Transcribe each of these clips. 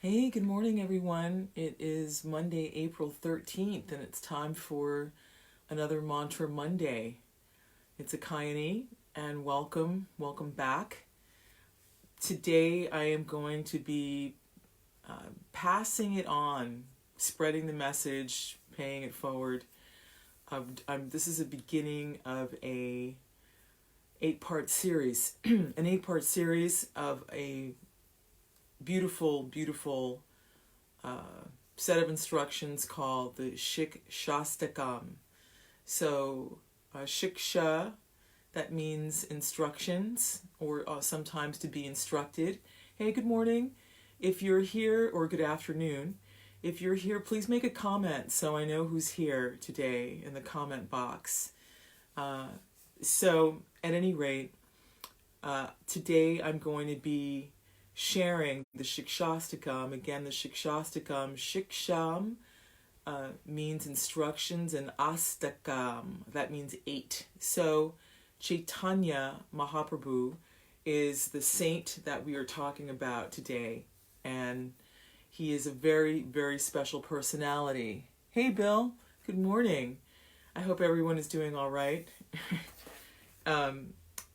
Hey, good morning, everyone. It is Monday, April 13th, and it's time for another Mantra Monday. It's a Kayani, and welcome back. Today, I am going to be passing it on, spreading the message, paying it forward. This is a beginning of a 8-part series, an 8-part series of a beautiful set of instructions called the Sikshastakam. So shiksha, that means instructions, or sometimes to be instructed. Hey, good morning. If you're here, or good afternoon. If you're here, please make a comment so I know who's here today in the comment box. So at any rate, today I'm going to be sharing the Sikshastakam. Again, the Sikshastakam. Shiksham means instructions, and astakam, that means 8. So Chaitanya Mahaprabhu is the saint that we are talking about today, and he is a very, very special personality. Hey, Bill. Good morning. I hope everyone is doing all right.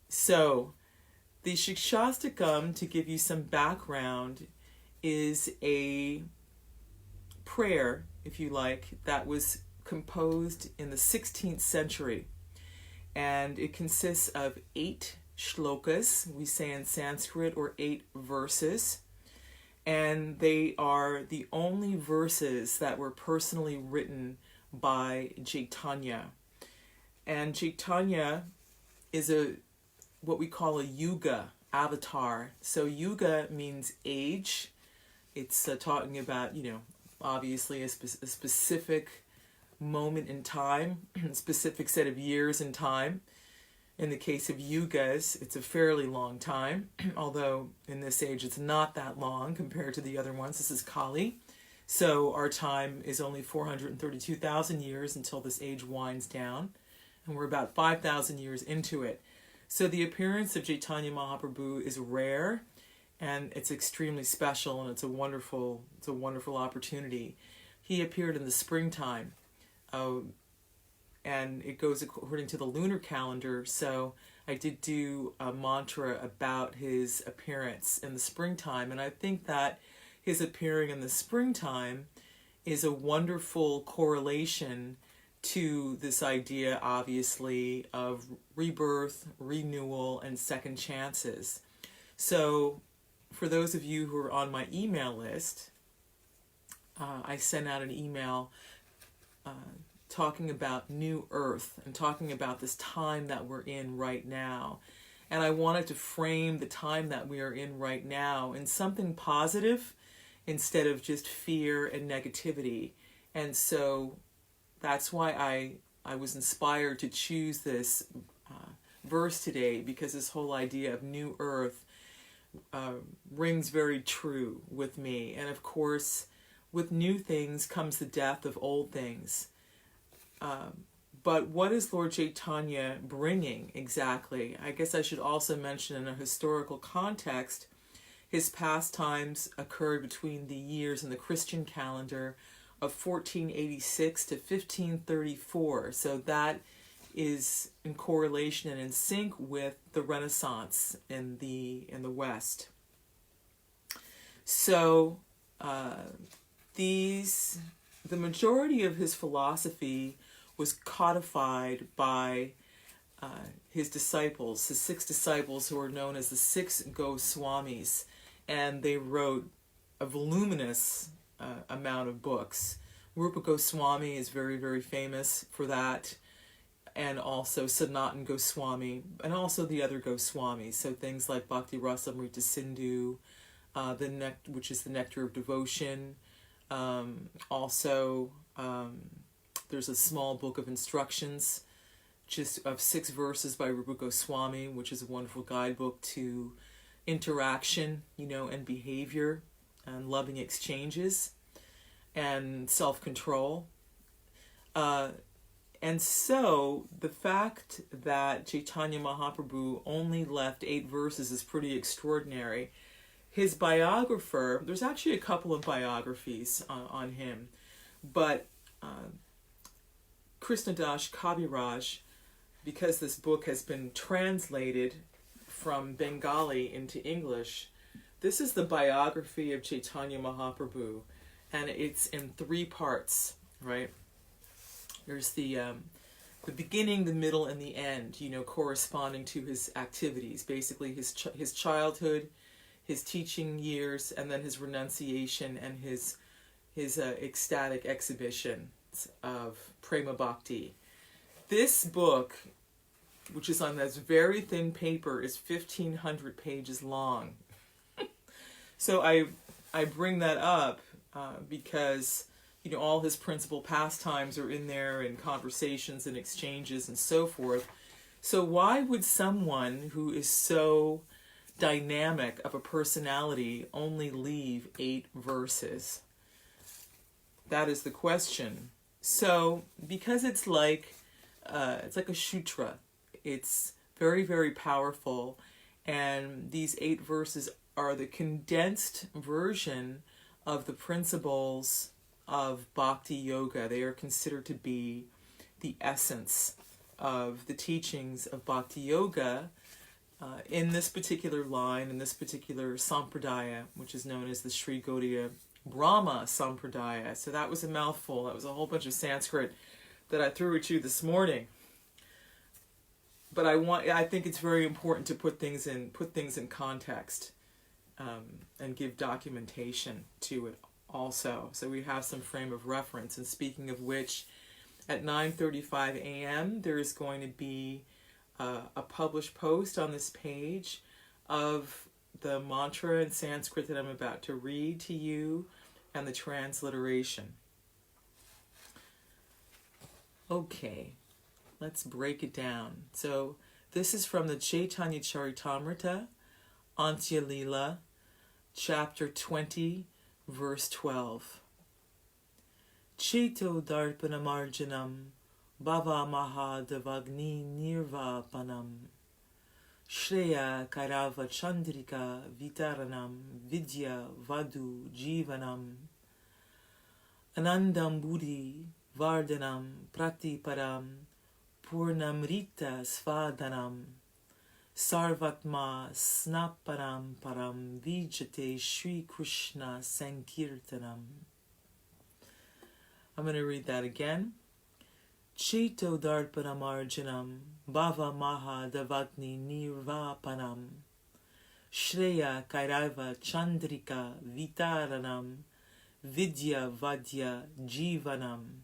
So the Sikshastakam, to give you some background, is a prayer, if you like, that was composed in the 16th century. And it consists of 8 shlokas, we say in Sanskrit, or 8 verses. And they are the only verses that were personally written by Chaitanya. And Chaitanya is what we call a yuga avatar. So yuga means age. It's talking about, obviously a specific moment in time, a specific set of years in time. In the case of yugas, it's a fairly long time, although in this age it's not that long compared to the other ones. This is Kali. So our time is only 432,000 years until this age winds down, and we're about 5,000 years into it. So the appearance of Chaitanya Mahaprabhu is rare, and it's extremely special, and it's a wonderful opportunity. He appeared in the springtime, and it goes according to the lunar calendar. So I did do a mantra about his appearance in the springtime, and I think that his appearing in the springtime is a wonderful correlation to this idea, obviously, of rebirth, renewal, and second chances. So for those of you who are on my email list, I sent out an email talking about new earth and talking about this time that we're in right now. And I wanted to frame the time that we are in right now in something positive instead of just fear and negativity. And so that's why I was inspired to choose this verse today, because this whole idea of new earth rings very true with me. And of course, with new things comes the death of old things. But what is Lord Chaitanya bringing exactly? I guess I should also mention, in a historical context, his pastimes occurred between the years in the Christian calendar of 1486 to 1534. So that is in correlation and in sync with the Renaissance in the West. So the majority of his philosophy was codified by his disciples, his 6 disciples, who are known as the 6 Goswamis, and they wrote a voluminous amount of books. Rupa Goswami is very, very famous for that, and also Sanatan Goswami, and also the other Goswamis. So things like Bhakti Rasamrita Sindhu, which is the Nectar of Devotion. Also, there's a small book of instructions, just of 6 verses by Rupa Goswami, which is a wonderful guidebook to interaction, and behavior, and loving exchanges, and self-control. And so the fact that Chaitanya Mahaprabhu only left 8 verses is pretty extraordinary. His biographer, there's actually a couple of biographies on him, but Krishnadas Kaviraj, because this book has been translated from Bengali into English, this is the biography of Chaitanya Mahaprabhu, and it's in 3 parts, right? There's the beginning, the middle, and the end, corresponding to his activities, basically his childhood, his teaching years, and then his renunciation and his ecstatic exhibition of prema bhakti. This book, which is on this very thin paper, is 1,500 pages long. So I bring that up because all his principal pastimes are in there, and conversations and exchanges and so forth. So why would someone who is so dynamic of a personality only leave 8 verses? That is the question. So because it's like a sutra, it's very, very powerful, and these 8 verses are the condensed version of the principles of bhakti yoga. They are considered to be the essence of the teachings of bhakti yoga in this particular line, in this particular sampradaya, which is known as the Sri Gaudiya Brahma Sampradaya. So that was a mouthful. That was a whole bunch of Sanskrit that I threw at you this morning. But I think it's very important to put things in context and give documentation to it also, so we have some frame of reference. And speaking of which, at 9:35 a.m. there is going to be a published post on this page of the mantra in Sanskrit that I'm about to read to you and the transliteration. Okay, let's break it down. So this is from the Chaitanya Charitamrita, Antya Leela, chapter 20, verse 12. Ceto-darpaṇa-mārjanaṁ, bhava-mahā-dāvāgni-nirvāpaṇaṁ, śreyaḥ-kairava-candrikā-vitaraṇaṁ, vidyā-vadhū-jīvanam, ānandāmbudhi-vardhanaṁ, prati-padam, pūrṇa-amṛta-svādanaṁ, sarvātma-snapanaṁ paraṁ, vijayate śrī-kṛṣṇa-saṅkīrtanam. I'm going to read that again. Ceto-darpaṇa-mārjanaṁ, bhava-mahā-dāvāgni-nirvāpaṇaṁ, śreyaḥ-kairava-candrikā-vitaraṇaṁ, vidyā-vadhū-jīvanam,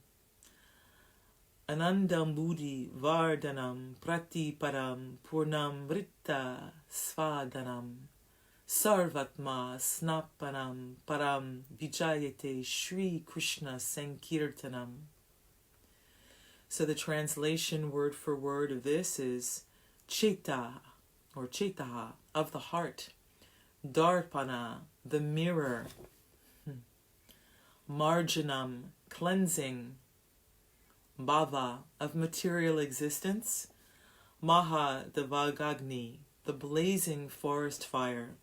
ānandāmbudhi-vardhanaṁ, prati-padam, pūrṇa-amṛtāsvādanaṁ, sarvātma-snapanaṁ paraṁ, vijayate śrī-kṛṣṇa-saṅkīrtanam. So the translation word for word of this is cetaḥ, or cetaḥ, of the heart, darpana, the mirror, mārjanam, cleansing, bhava, of material existence, mahā-dāvāgni, the blazing forest fire,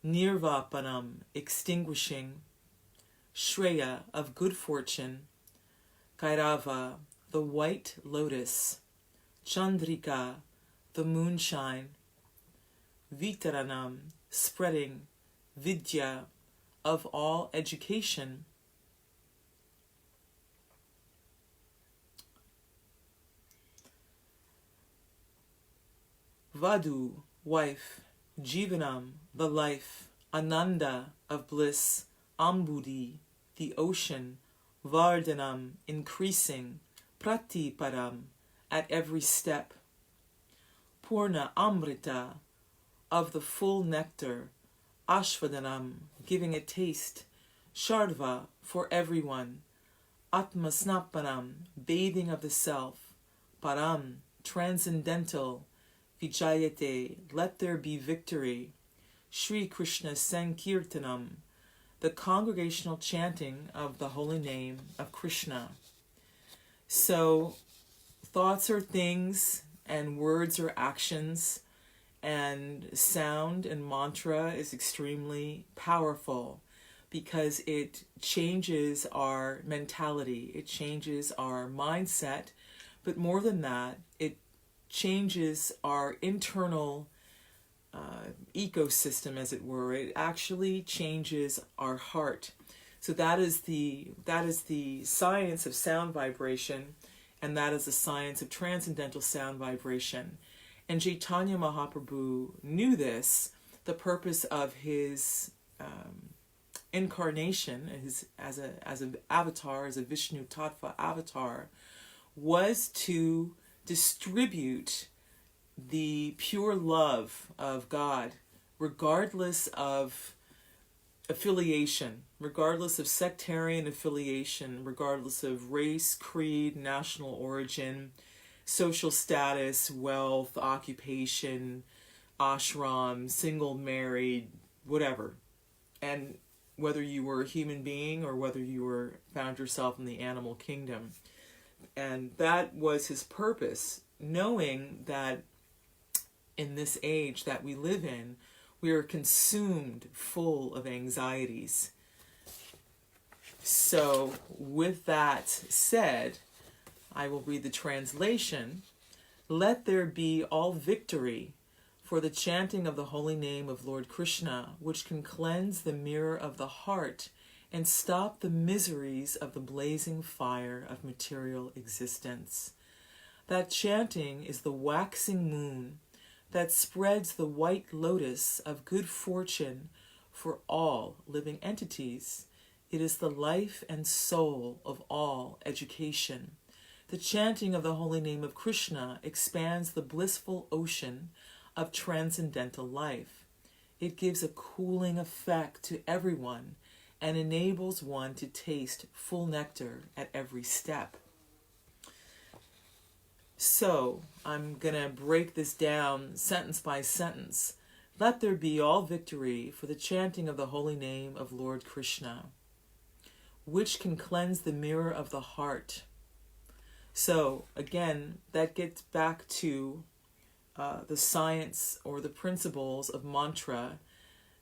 nirvāpaṇam, extinguishing, śreyaḥ, of good fortune, kairava, the white lotus, candrikā, the moonshine, vitaraṇam, spreading, vidyā, of all education, vadhū, wife, jīvanam, the life, ānanda, of bliss, ambudhi, the ocean, vardhanam, increasing, prati-padam, at every step, pūrṇa-amṛta, of the full nectar, āsvādanaṁ, giving a taste, śarva, for everyone, ātma-snapanam, bathing of the self, paraṁ, transcendental, vijayate, let there be victory, śrī-kṛṣṇa-saṅkīrtanam, the congregational chanting of the holy name of Krishna. So, thoughts are things, and words are actions, And sound and mantra is extremely powerful because it changes our mentality, it changes our mindset, but more than that, it changes our internal ecosystem, as it were. It actually changes our heart. So that is the science of sound vibration, and that is the science of transcendental sound vibration. And Chaitanya Mahaprabhu knew this. The purpose of his incarnation, as an avatar, as a Vishnu Tattva avatar, was to distribute the pure love of God, regardless of affiliation, regardless of sectarian affiliation, regardless of race, creed, national origin, social status, wealth, occupation, ashram, single, married, whatever. And whether you were a human being or whether you found yourself in the animal kingdom. And that was his purpose, knowing that in this age that we live in, we are consumed full of anxieties. So with that said, I will read the translation. Let there be all victory for the chanting of the holy name of Lord Krishna, which can cleanse the mirror of the heart and stop the miseries of the blazing fire of material existence. That chanting is the waxing moon that spreads the white lotus of good fortune for all living entities. It is the life and soul of all education. The chanting of the holy name of Krishna expands the blissful ocean of transcendental life. It gives a cooling effect to everyone and enables one to taste full nectar at every step. So, I'm going to break this down sentence by sentence. Let there be all victory for the chanting of the holy name of Lord Krishna, which can cleanse the mirror of the heart. So, again, that gets back to the science or the principles of mantra.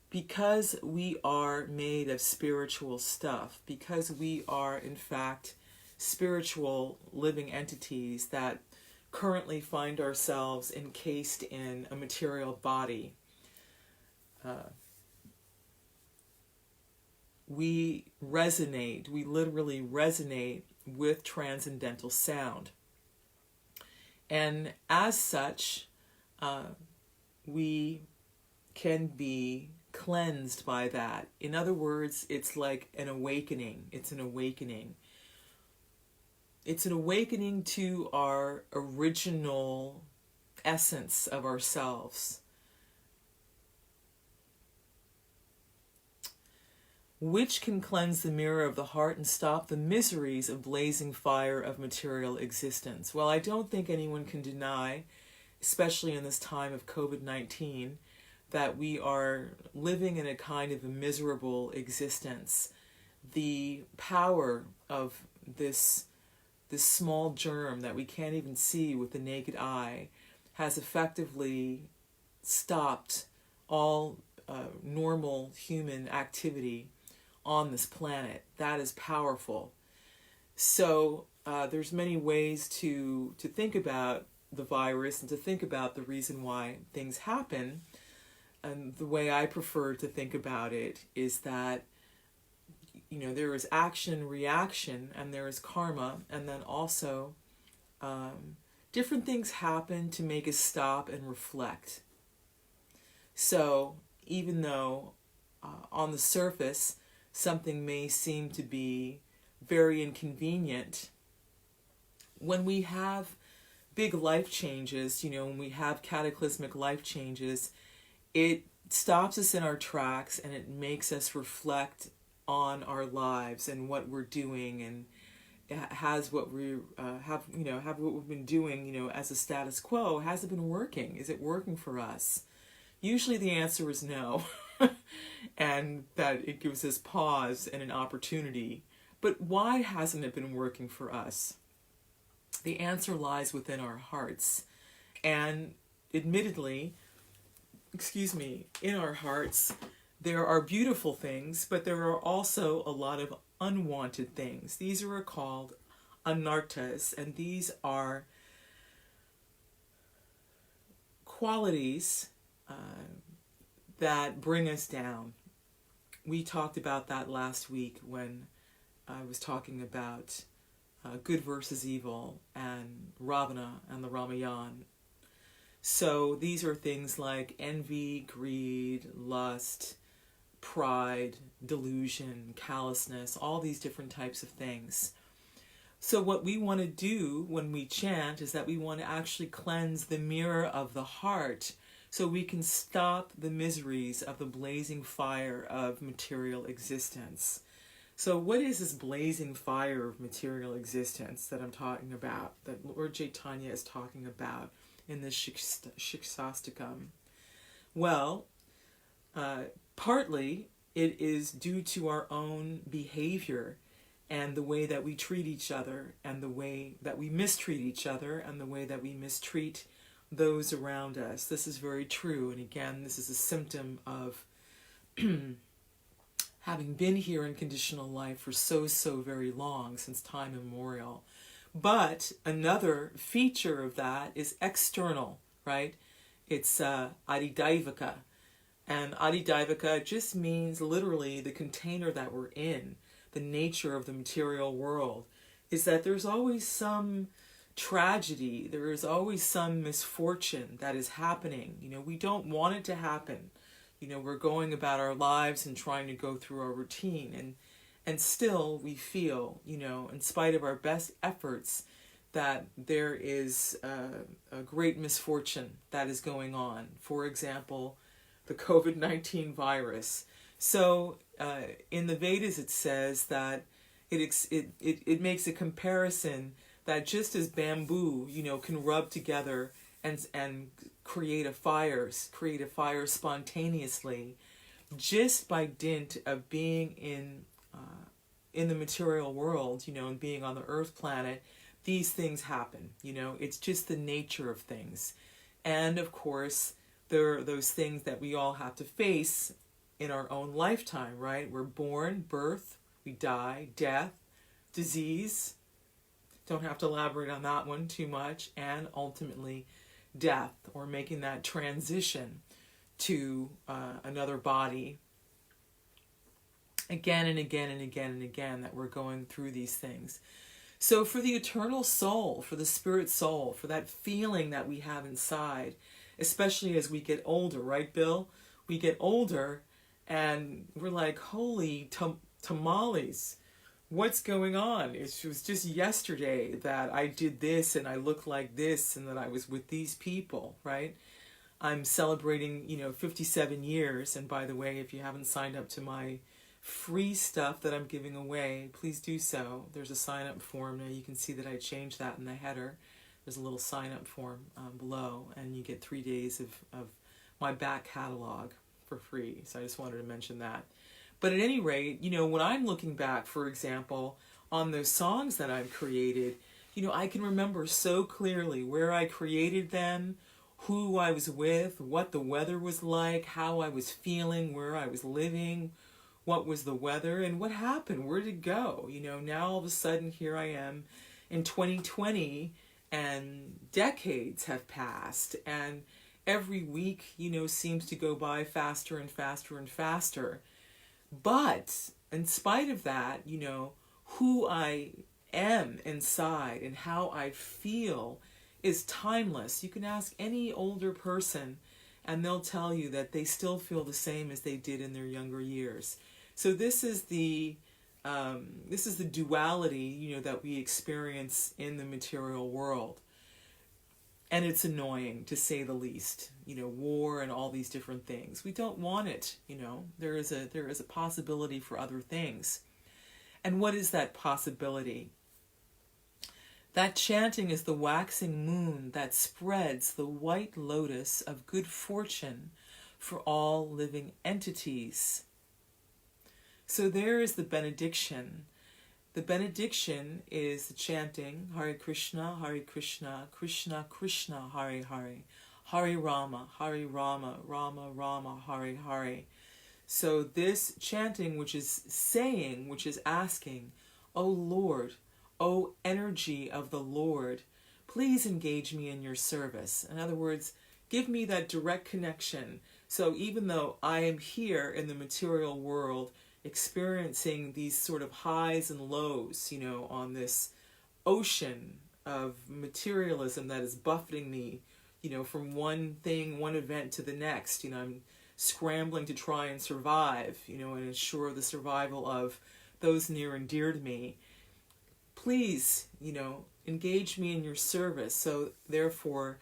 Because we are made of spiritual stuff, because we are, in fact, spiritual living entities that currently find ourselves encased in a material body, we literally resonate with transcendental sound. And as such, we can be cleansed by that. In other words, it's like an awakening. It's an awakening. It's an awakening to our original essence of ourselves, which can cleanse the mirror of the heart and stop the miseries of blazing fire of material existence. Well, I don't think anyone can deny, especially in this time of COVID-19, that we are living in a kind of a miserable existence. The power of this small germ that we can't even see with the naked eye has effectively stopped all normal human activity on this planet. That is powerful. So there's many ways to think about the virus and to think about the reason why things happen. And the way I prefer to think about it is that, there is action, reaction, and there is karma, and then also different things happen to make us stop and reflect. So even though on the surface something may seem to be very inconvenient, when we have big life changes, when we have cataclysmic life changes, it stops us in our tracks and it makes us reflect on our lives and what we're doing, and has what we have what we've been doing, as a status quo. Has it been working? Is it working for us? Usually the answer is no, and that it gives us pause and an opportunity. But why hasn't it been working for us? The answer lies within our hearts, and admittedly, in our hearts, there are beautiful things, but there are also a lot of unwanted things. These are called anartas, and these are qualities that bring us down. We talked about that last week when I was talking about good versus evil and Ravana and the Ramayan. So these are things like envy, greed, lust, pride, delusion, callousness, all these different types of things. So what we want to do when we chant is that we want to actually cleanse the mirror of the heart so we can stop the miseries of the blazing fire of material existence. So what is this blazing fire of material existence that I'm talking about, that Lord Chaitanya is talking about in this Sikshastakam? Well, partly it is due to our own behavior and the way that we treat each other and the way that we mistreat each other and the way that we mistreat those around us. This is very true. And again, this is a symptom of having been here in conditional life for so very long, since time immemorial. But another feature of that is external, right? It's adidaivaka. And adidaivaka just means literally the container that we're in, the nature of the material world, is that there's always some tragedy, there is always some misfortune that is happening. You know, we don't want it to happen. You know, we're going about our lives and trying to go through our routine, and still we feel, you know, in spite of our best efforts, that there is a great misfortune that is going on. For example, the COVID-19 virus. So in the Vedas it says that it makes a comparison that just as bamboo, you know, can rub together and create a fire spontaneously, just by dint of being in the material world, you know, and being on the earth planet, these things happen. You know, it's just the nature of things. And of course, there are those things that we all have to face in our own lifetime, right? We're born, birth, we die, death, disease. Don't have to elaborate on that one too much. And ultimately, death, or making that transition to another body. Again and again and again and again, that we're going through these things. So for the eternal soul, for the spirit soul, for that feeling that we have inside, especially as we get older, right, Bill? We get older and we're like, holy tamales, what's going on? It was just yesterday that I did this and I looked like this and that I was with these people, right? I'm celebrating, you know, 57 years. And by the way, if you haven't signed up to my free stuff that I'm giving away, please do so. There's a sign-up form. Now you can see that I changed that in the header. There's a little sign-up form below, and you get 3 days of my back catalog for free. So I just wanted to mention that. But at any rate, you know, when I'm looking back, for example, on those songs that I've created, you know, I can remember so clearly where I created them, who I was with, what the weather was like, how I was feeling, where I was living, what was the weather, and what happened, where did it go? You know, now all of a sudden here I am in 2020, and decades have passed, and every week, you know, seems to go by faster and faster and faster. But in spite of that, you know, who I am inside and how I feel is timeless. You can ask any older person and they'll tell you that they still feel the same as they did in their younger years. So this is the duality, you know, that we experience in the material world. And it's annoying, to say the least. You know, war and all these different things. We don't want it, you know. There is a possibility for other things. And what is that possibility? That chanting is the waxing moon that spreads the white lotus of good fortune for all living entities. So there is the benediction. The benediction is the chanting Hare Krishna, Krishna Krishna, Hare Hare, Hare Rama, Hare Rama, Rama Rama, Hare Hare. So this chanting, which is saying, which is asking, O Lord, O energy of the Lord, please engage me in your service. In other words, give me that direct connection. So even though I am here in the material world, experiencing these sort of highs and lows, you know, on this ocean of materialism that is buffeting me, you know, from one thing, one event to the next, you know, I'm scrambling to try and survive, you know, and ensure the survival of those near and dear to me. Please, you know, engage me in your service, so therefore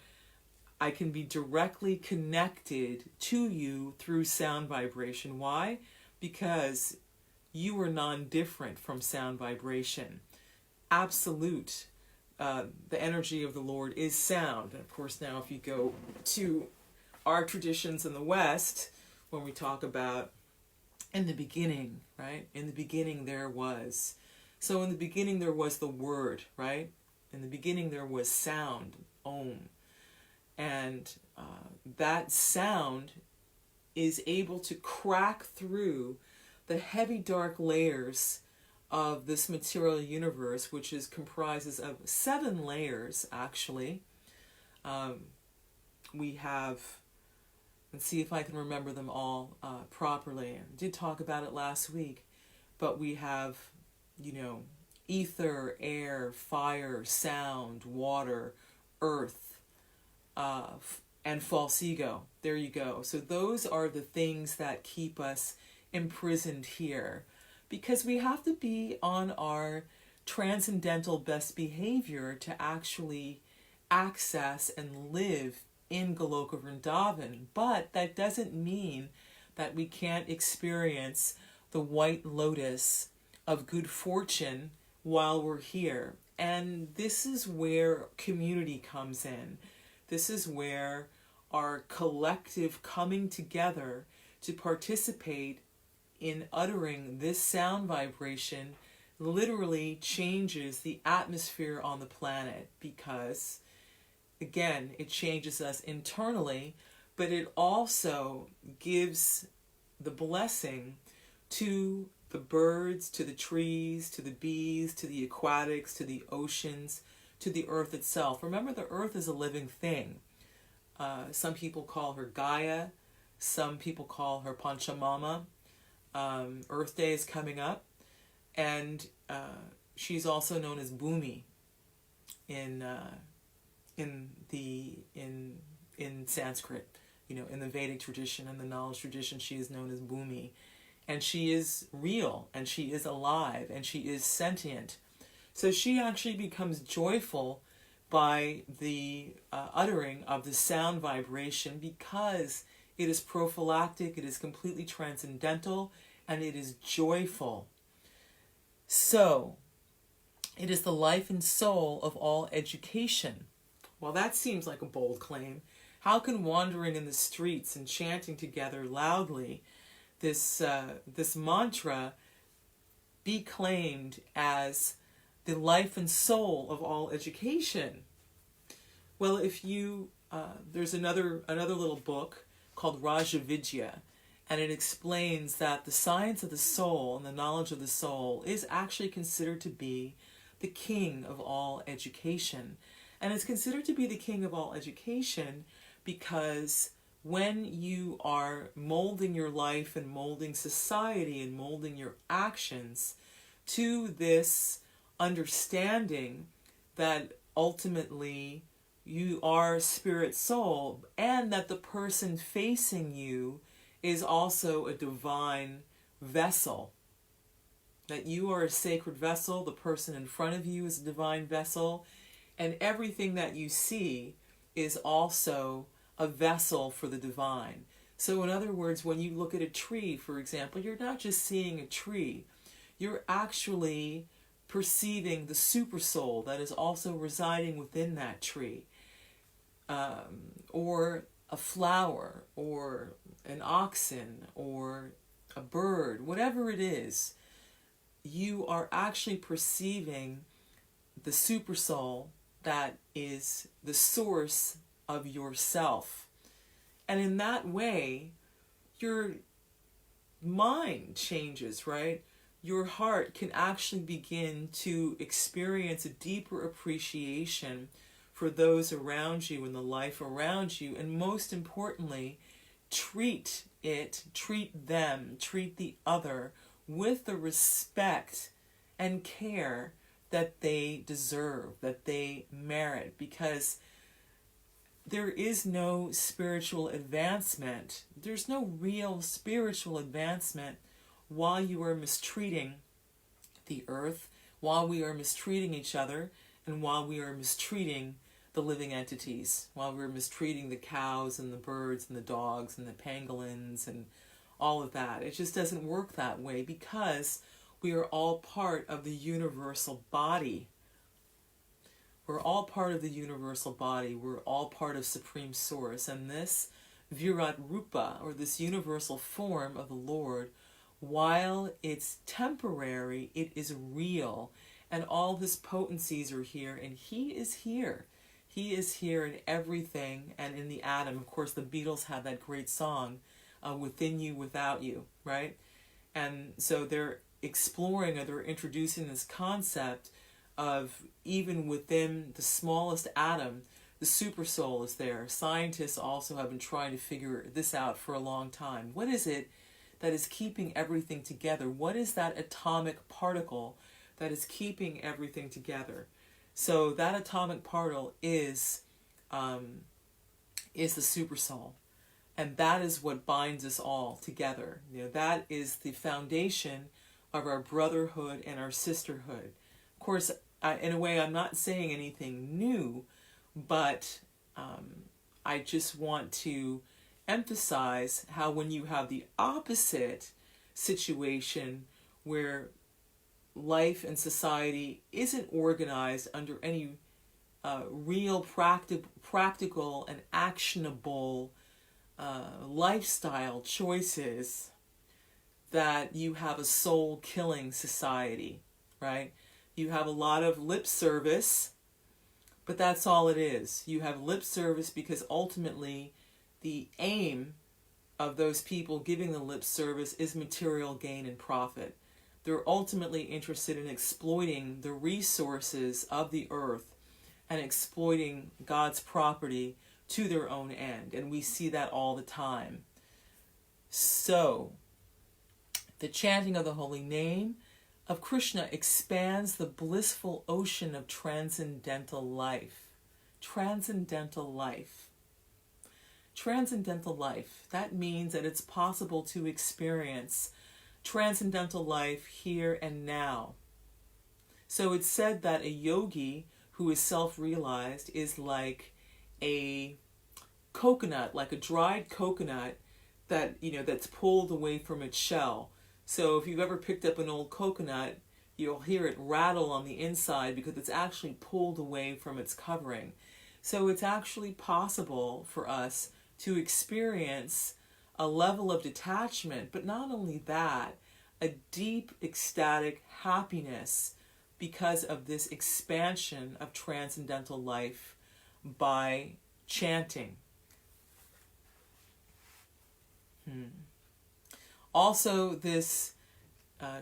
I can be directly connected to you through sound vibration. Why? Because you are non-different from sound vibration. Absolute. The energy of the Lord is sound. And of course, now if you go to our traditions in the West, when we talk about in the beginning, right? In the beginning there was. So in the beginning there was the word, right? In the beginning there was sound, Om. And that sound is able to crack through the heavy dark layers of this material universe, which comprises of 7 layers, actually. We have, let's see if I can remember them all properly. I did talk about it last week, but we have, you know, ether, air, fire, sound, water, earth, and false ego. There you go. So those are the things that keep us imprisoned here, because we have to be on our transcendental best behavior to actually access and live in Goloka Vrindavan. But that doesn't mean that we can't experience the white lotus of good fortune while we're here. And this is where community comes in. This is where our collective coming together to participate in uttering this sound vibration literally changes the atmosphere on the planet, because again, it changes us internally, but it also gives the blessing to the birds, to the trees, to the bees, to the aquatics, to the oceans, to the earth itself. Remember, the earth is a living thing. Some people call her Gaia, some people call her Panchamama. Earth Day is coming up, and she's also known as Bhumi in Sanskrit. You know, in the Vedic tradition and the knowledge tradition, she is known as Bhumi, and she is real, and she is alive, and she is sentient. So she actually becomes joyful by the uttering of the sound vibration, because it is prophylactic, it is completely transcendental, and it is joyful. So, it is the life and soul of all education. Well, that seems like a bold claim. How can wandering in the streets and chanting together loudly this mantra be claimed as the life and soul of all education? Well, if you, there's another little book called Raja Vidya, and it explains that the science of the soul and the knowledge of the soul is actually considered to be the king of all education. And it's considered to be the king of all education because when you are molding your life and molding society and molding your actions to this understanding that ultimately you are spirit soul, and that the person facing you is also a divine vessel, that you are a sacred vessel, the person in front of you is a divine vessel, and everything that you see is also a vessel for the divine. So in other words, when you look at a tree, for example, you're not just seeing a tree, you're actually perceiving the super soul that is also residing within that tree. Or a flower, or an oxen, or a bird, whatever it is, you are actually perceiving the super soul that is the source of yourself. And in that way, your mind changes, right? Your heart can actually begin to experience a deeper appreciation for those around you and the life around you, and most importantly, treat them, treat the other with the respect and care that they deserve, that they merit, because there is no spiritual advancement. There's no real spiritual advancement while you are mistreating the earth, while we are mistreating each other, and while we are mistreating the living entities, while we're mistreating the cows and the birds and the dogs and the pangolins and all of that. It just doesn't work that way, because we are all part of the universal body. We're all part of the universal body. We're all part of Supreme Source. And this Virat Rupa, or this universal form of the Lord, while it's temporary, it is real. And all his potencies are here, and he is here. He is here in everything and in the atom. Of course, the Beatles had that great song, Within You, Without You, right? And so they're exploring, or they're introducing this concept of even within the smallest atom, the super soul is there. Scientists also have been trying to figure this out for a long time. What is it that is keeping everything together? What is that atomic particle that is keeping everything together? So that atomic particle is the super soul, and that is what binds us all together. That is the foundation of our brotherhood and our sisterhood. Of course, in a way, I'm not saying anything new, but I just want to emphasize how when you have the opposite situation where life and society isn't organized under any real practical and actionable lifestyle choices, that you have a soul-killing society, right? You have a lot of lip service, but that's all it is. You have lip service because ultimately the aim of those people giving the lip service is material gain and profit. They're ultimately interested in exploiting the resources of the earth and exploiting God's property to their own end. And we see that all the time. So, the chanting of the holy name of Krishna expands the blissful ocean of transcendental life. Transcendental life. Transcendental life. That means that it's possible to experience transcendental life here and now. So it's said that a yogi who is self-realized is like a coconut, like a dried coconut that, that's pulled away from its shell. So if you've ever picked up an old coconut, you'll hear it rattle on the inside because it's actually pulled away from its covering. So it's actually possible for us to experience a level of detachment, but not only that, a deep ecstatic happiness because of this expansion of transcendental life by chanting. Also, this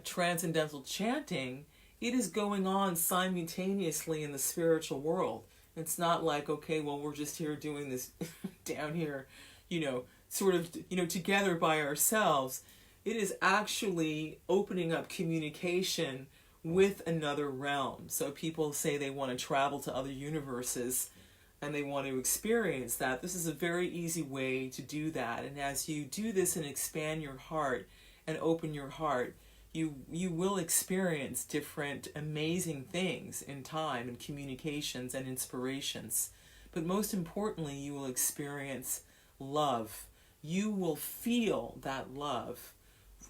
transcendental chanting, it is going on simultaneously in the spiritual world. It's not like, okay, well, we're just here doing this down here, sort of, together by ourselves. It is actually opening up communication with another realm. So people say they want to travel to other universes and they want to experience that. This is a very easy way to do that. And as you do this and expand your heart and open your heart, you will experience different amazing things in time and communications and inspirations. But most importantly, you will experience love. You will feel that love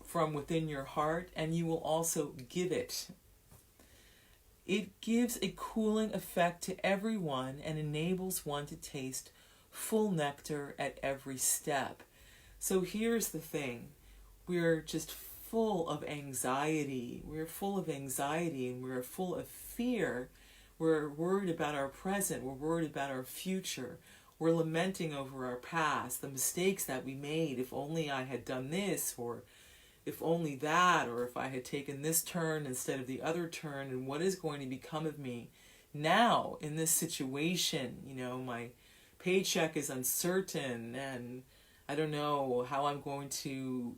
from within your heart, and you will also give it. It gives a cooling effect to everyone and enables one to taste full nectar at every step. So here's the thing. We're just full of anxiety. We're full of anxiety and we're full of fear. We're worried about our present. We're worried about our future. we're lamenting over our past, the mistakes that we made. If only I had done this, or if only that, or if I had taken this turn instead of the other turn, and what is going to become of me now in this situation? You know, my paycheck is uncertain, and I don't know how I'm going to,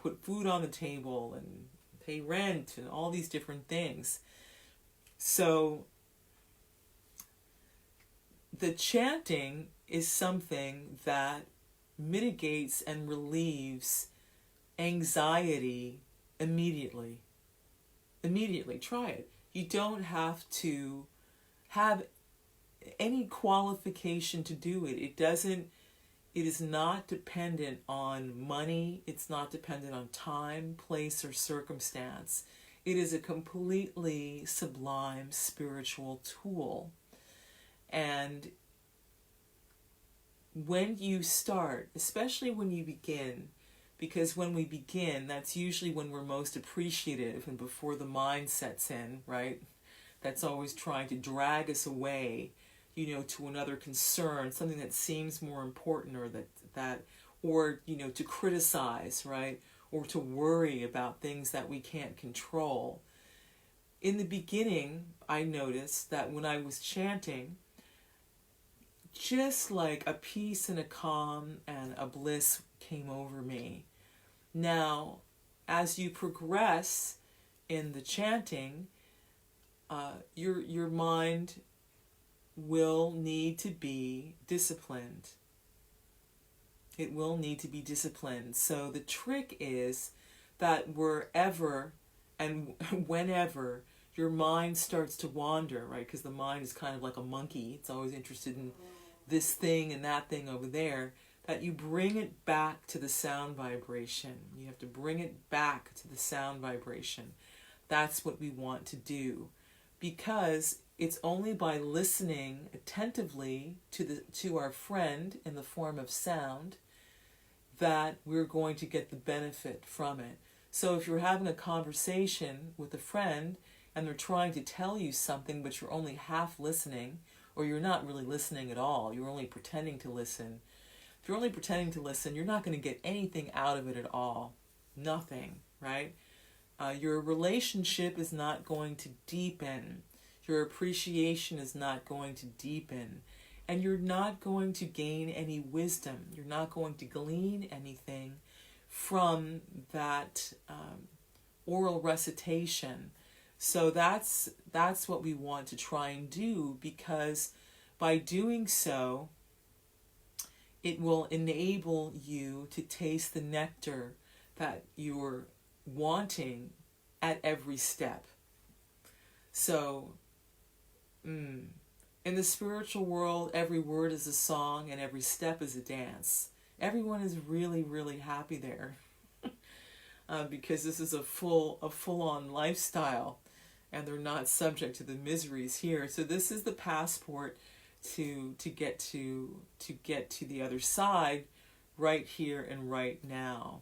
put food on the table and pay rent and all these different things. So the chanting is something that mitigates and relieves anxiety immediately. Immediately. Try it. You don't have to have any qualification to do it. It is not dependent on money. It's not dependent on time, place, or circumstance. It is a completely sublime spiritual tool. And when you start, especially when you begin, because when we begin, that's usually when we're most appreciative and before the mind sets in, right? That's always trying to drag us away, to another concern, something that seems more important, or to criticize, right? Or to worry about things that we can't control. In the beginning, I noticed that when I was chanting, just like a peace and a calm and a bliss came over me. Now, as you progress in the chanting, your mind will need to be disciplined. It will need to be disciplined. So the trick is that wherever and whenever your mind starts to wander, right? Because the mind is kind of like a monkey. It's always interested in this thing and that thing over there, that you bring it back to the sound vibration. You have to bring it back to the sound vibration. That's what we want to do, because it's only by listening attentively to our friend in the form of sound that we're going to get the benefit from it. So if you're having a conversation with a friend and they're trying to tell you something, but you're only half listening, or you're not really listening at all, you're only pretending to listen. If you're only pretending to listen, you're not going to get anything out of it at all. Nothing, right? Your relationship is not going to deepen. Your appreciation is not going to deepen. And you're not going to gain any wisdom. You're not going to glean anything from that oral recitation. So that's what we want to try and do, because by doing so, it will enable you to taste the nectar that you're wanting at every step. So, in the spiritual world, every word is a song and every step is a dance. Everyone is really, really happy there because this is a full-on lifestyle, and they're not subject to the miseries here. So this is the passport to get to the other side, right here and right now.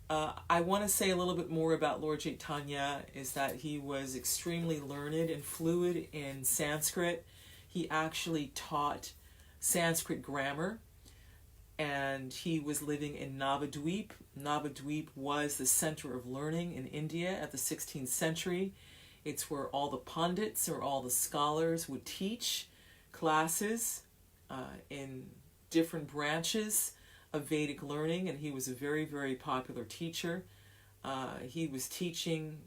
I want to say a little bit more about Lord Chaitanya, is that he was extremely learned and fluid in Sanskrit. He actually taught Sanskrit grammar, and he was living in Navadvip. Navadvip was the center of learning in India at the 16th century. It's where all the pundits, or all the scholars, would teach classes in different branches of Vedic learning, and he was a very, very popular teacher. He was teaching,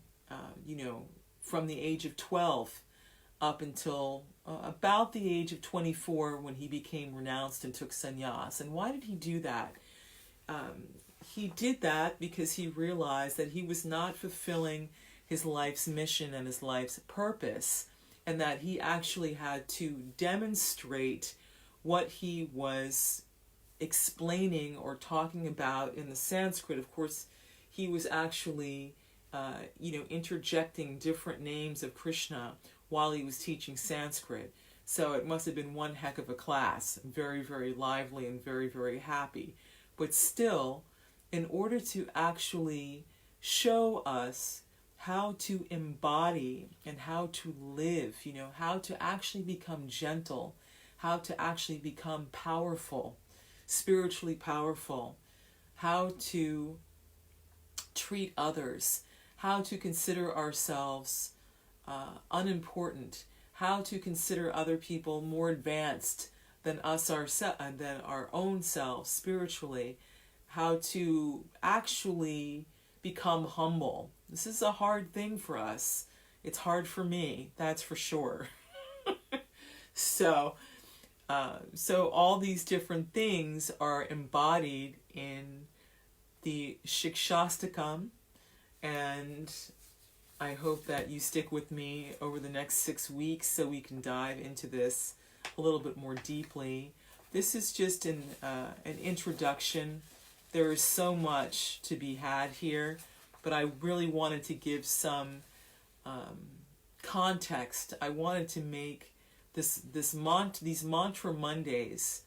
from the age of 12 up until about the age of 24, when he became renounced and took sannyas. And why did he do that? He did that because he realized that he was not fulfilling his life's mission and his life's purpose, and that he actually had to demonstrate what he was explaining or talking about in the Sanskrit. Of course, he was actually, interjecting different names of Krishna while he was teaching Sanskrit. So it must have been one heck of a class, very, very lively and very, very happy. But still, in order to actually show us how to embody and how to live, how to actually become gentle, how to actually become powerful, spiritually powerful, how to treat others, how to consider ourselves unimportant, how to consider other people more advanced than us than our own selves spiritually, how to actually become humble. This is a hard thing for us. It's hard for me, that's for sure. So all these different things are embodied in the Sikshastakam, and I hope that you stick with me over the next 6 weeks so we can dive into this a little bit more deeply. This is just an introduction. There is so much to be had here, but I really wanted to give some context. I wanted to make these Mantra Mondays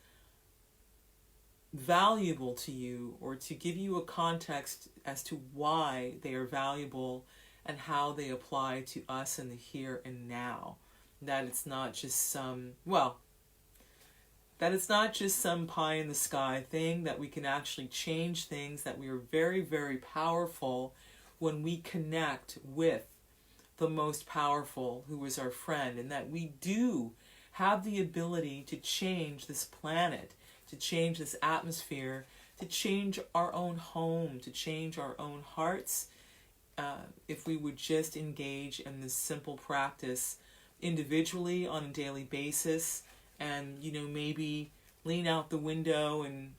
valuable to you, or to give you a context as to why they are valuable and how they apply to us in the here and now. That it's not just some pie in the sky thing, that we can actually change things, that we are very, very powerful when we connect with the most powerful, who is our friend, and that we do have the ability to change this planet, to change this atmosphere, to change our own home, to change our own hearts, if we would just engage in this simple practice individually on a daily basis, and maybe lean out the window and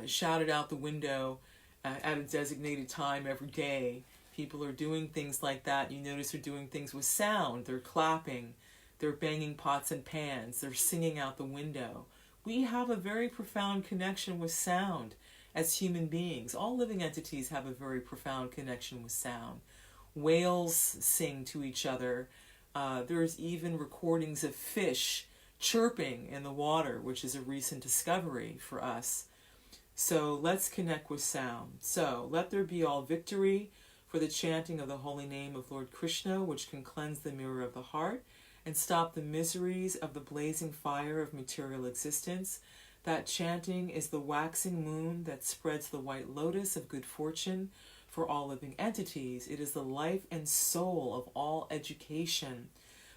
shout it out the window at a designated time every day. People are doing things like that. You notice they're doing things with sound. They're clapping, they're banging pots and pans, they're singing out the window. We have a very profound connection with sound as human beings. All living entities have a very profound connection with sound. Whales sing to each other. There's even recordings of fish chirping in the water, which is a recent discovery for us. So let's connect with sound. So let there be all victory for the chanting of the holy name of Lord Krishna, which can cleanse the mirror of the heart and stop the miseries of the blazing fire of material existence. That chanting is the waxing moon that spreads the white lotus of good fortune for all living entities. It is the life and soul of all education.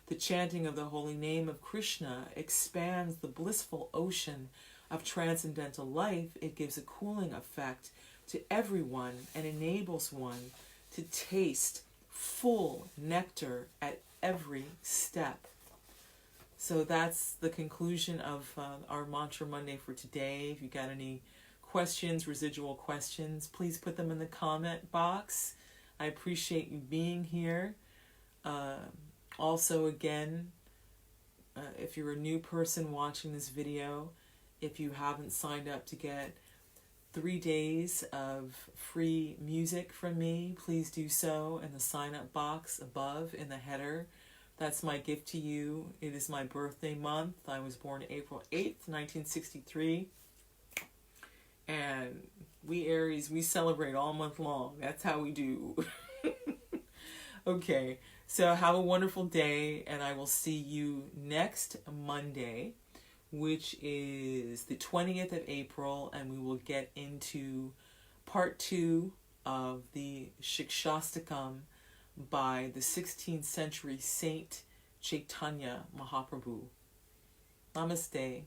The chanting of the holy name of Krishna expands the blissful ocean of transcendental life. It gives a cooling effect to everyone and enables one to taste full nectar at every step. So that's the conclusion of our Mantra Monday for today. If you got any questions, residual questions, please put them in the comment box. I appreciate you being here. Also, again, if you're a new person watching this video, if you haven't signed up to get 3 days of free music from me, please do so in the sign-up box above in the header. That's my gift to you. It is my birthday month. I was born April 8th, 1963. And we Aries, we celebrate all month long. That's how we do. Okay, so have a wonderful day, and I will see you next Monday, which is the 20th of April, and we will get into part 2 of the Sikshastakam by the 16th century Saint Chaitanya Mahaprabhu. Namaste.